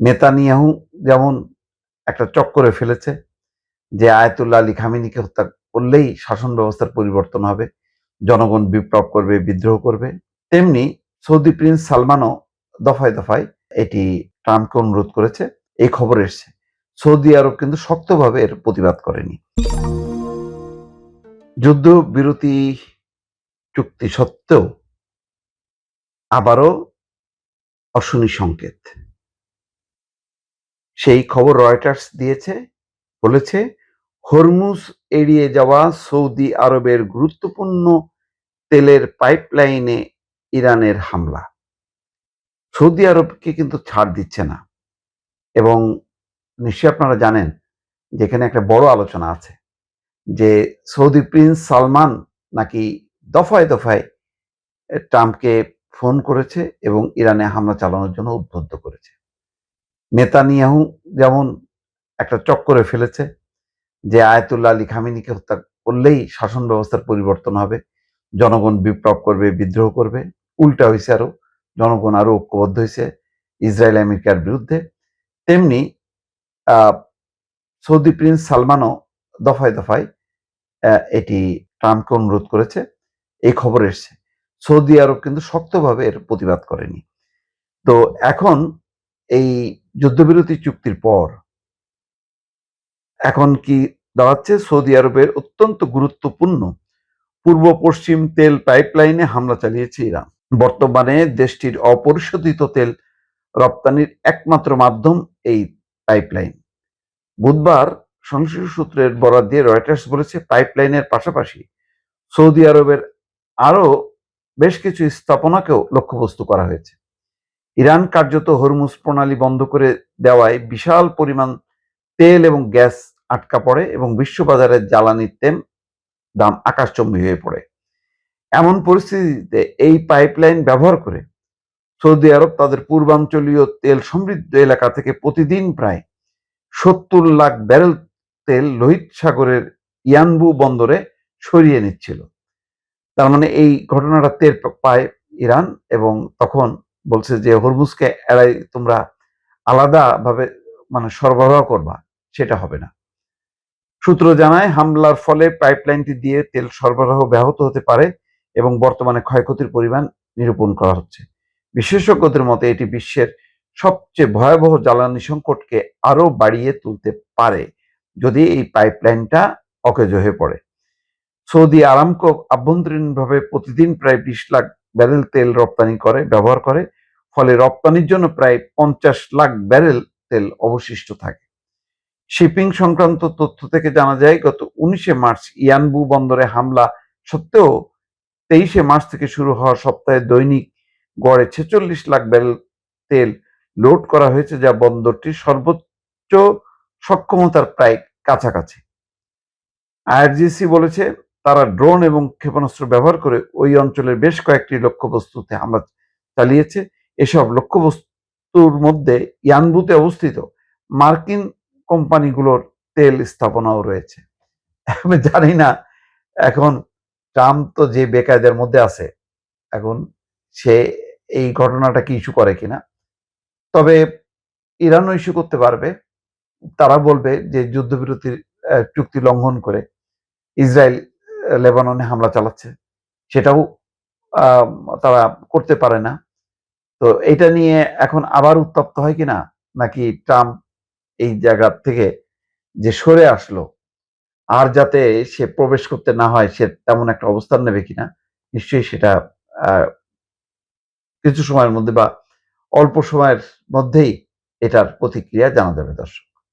Netanyahu যেমন একটা চক্করে ফেলেছে যে আয়াতুল্লাহ আলী খামেনিকে হত্যা করলেই শাসন ব্যবস্থার পরিবর্তন হবে, জনগণ বিপ্লব করবে, বিদ্রোহ করবে। তেমনি সৌদি প্রিন্স সালমানও দফায় দফায় এটি ট্রাম্পকে অনুরোধ করেছে। এই খবর এসছে। সৌদি আরব কিন্তু শক্তভাবে এর প্রতিবাদ করেনি। যুদ্ধবিরতি চুক্তি সত্ত্বেও আবারও অশনি সংকেত। সেই খবর রয়টার্স দিয়েছে, বলেছে হরমুজ এড়িয়ে যাওয়া সৌদি আরবের গুরুত্বপূর্ণ তেলের পাইপলাইনে ইরানের হামলা। সৌদি আরবকে কিন্তু ছাড় দিচ্ছে না, এবং নিশ্চয়ই আপনারা জানেন যেখানে একটা বড় আলোচনা আছে যে সৌদি প্রিন্স সালমান নাকি দফায় দফায় ট্রাম্পকে ফোন করেছে এবং ইরানে হামলা চালানোর জন্য উদ্বুদ্ধ করেছে। নেতানিয়াহু যেমন একটা চক্করে ফেলেছে যে আয়াতুল্লাহ আলী খামেনিকে হত্যা করলেই শাসন ব্যবস্থার পরিবর্তন হবে, জনগণ বিপ্লব করবে, বিদ্রোহ করবে। উল্টা হয়েছে, আরো জনগণ আরো ঐক্যবদ্ধ হয়েছে ইসরায়েল আমেরিকার বিরুদ্ধে। তেমনি সৌদি প্রিন্স সালমানও দফায় দফায় এটি ট্রাম্পকে অনুরোধ করেছে। এই খবর এসছে। সৌদি আরব কিন্তু শক্তভাবে এর প্রতিবাদ করেনি। তো এখন এই যুদ্ধবিরতি চুক্তির পর এখন কি দাঁড়াচ্ছে? সৌদি আরবের অত্যন্ত গুরুত্বপূর্ণ পূর্ব পশ্চিম তেল পাইপলাইনে হামলা চালিয়েছে ইরান। বর্তমানে দেশটির অপরিশোধিত তেল রপ্তানির একমাত্র মাধ্যম এই পাইপলাইন। বুধবার সংশ্লিষ্ট সূত্রের বরাত দিয়ে রয়টার্স বলেছে পাইপলাইনের পাশাপাশি সৌদি আরবের আরো বেশ কিছু স্থাপনাকেও লক্ষ্যবস্তু করা হয়েছে। ইরান কার্যত হরমুজ প্রণালী বন্ধ করে দেওয়ায় বিশাল পরিমাণ তেল এবং গ্যাস আটকা পড়ে এবং বিশ্ববাজারে জ্বালানির দাম আকাশচম্বী হয়ে পড়ে। এমন পরিস্থিতিতে এই পাইপলাইন ব্যবহার করে সৌদি আরব তাদের পূর্বাঞ্চলীয় তেল সমৃদ্ধ এলাকা থেকে প্রতিদিন প্রায় ৭০ লাখ ব্যারেল তেল লোহিত সাগরের ইয়ানবু বন্দরে সরিয়ে নিচ্ছিল। তার মানে এই ঘটনাটা টের পায় ইরান, এবং তখন বলছে যে হরমুজকে এড়াই তোমরা আলাদাভাবে সরবরাহ করবা, সেটা হবে না। সূত্র জানায় হামলার ফলে পাইপলাইনটি দিয়ে তেল সরবরাহ ব্যাহত হতে পারে এবং বর্তমানে ক্ষয়ক্ষতির পরিমাণ নিরূপণ করা হচ্ছে। বিশেষজ্ঞদের মতে এটি বিশ্বের সবচেয়ে ভয়াবহ জ্বালানি সংকটকে আরো বাড়িয়ে তুলতে পারে যদি এই পাইপলাইনটা অকেজ হয়ে পড়ে। সৌদি আরামকো আভ্যন্তরীণভাবে প্রতিদিন প্রায় ২০ লাখ ব্যারেল তেল ব্যবহার করে, ফলে রপ্তানির জন্য প্রায় ৫০ লাখ ব্যারেল তেল অবশিষ্ট থাকে। শিপিং সংক্রান্ত তথ্য থেকে জানা যায় গত ১৯ মার্চ ইয়ানবু বন্দরে হামলা সত্ত্বেও ২৩ মার্চ থেকে শুরু হওয়া সপ্তাহে দৈনিক গড়ে ৪৬ লাখ ব্যারেল তেল লোড করা হয়েছে, যা বন্দরটির সর্বোচ্চ সক্ষমতার প্রায় কাছাকাছি। আইআরজিসি বলেছে তারা ড্রোন এবং ক্ষেপণাস্ত্র ব্যবহার করে ওই অঞ্চলের বেশ কয়েকটি লক্ষ্যবস্তুতে হামলা চালিয়েছে। এসব লক্ষ্যবস্তুর মধ্যে ইয়ানবুতে অবস্থিত মার্কিন কোম্পানিগুলোর তেল স্থাপনাও রয়েছে। আমি জানি না এখন ট্রাম্প তো যে বেকায়দার মধ্যে আছে, এখন সে এই ঘটনাটাকে ইস্যু করে কিনা। তবে ইরানও ইস্যু করতে পারবে। তারা বলবে যে যুদ্ধবিরতির চুক্তি লঙ্ঘন করে ইসরায়েল লেবাননে হামলা চালাচ্ছে, সেটাও তারা করতে পারে না। তো এটা নিয়ে এখন আবার উত্তপ্ত হয় কিনা, নাকি ট্রাম্প এই জায়গা থেকে যে সরে আসলো আর যাতে সে প্রবেশ করতে না হয় সে তেমন একটা অবস্থান নেবে কিনা, নিশ্চয়ই সেটা কিছু সময়ের মধ্যে বা অল্প সময়ের মধ্যেই এটার প্রতিক্রিয়া জানা যাবে দর্শক।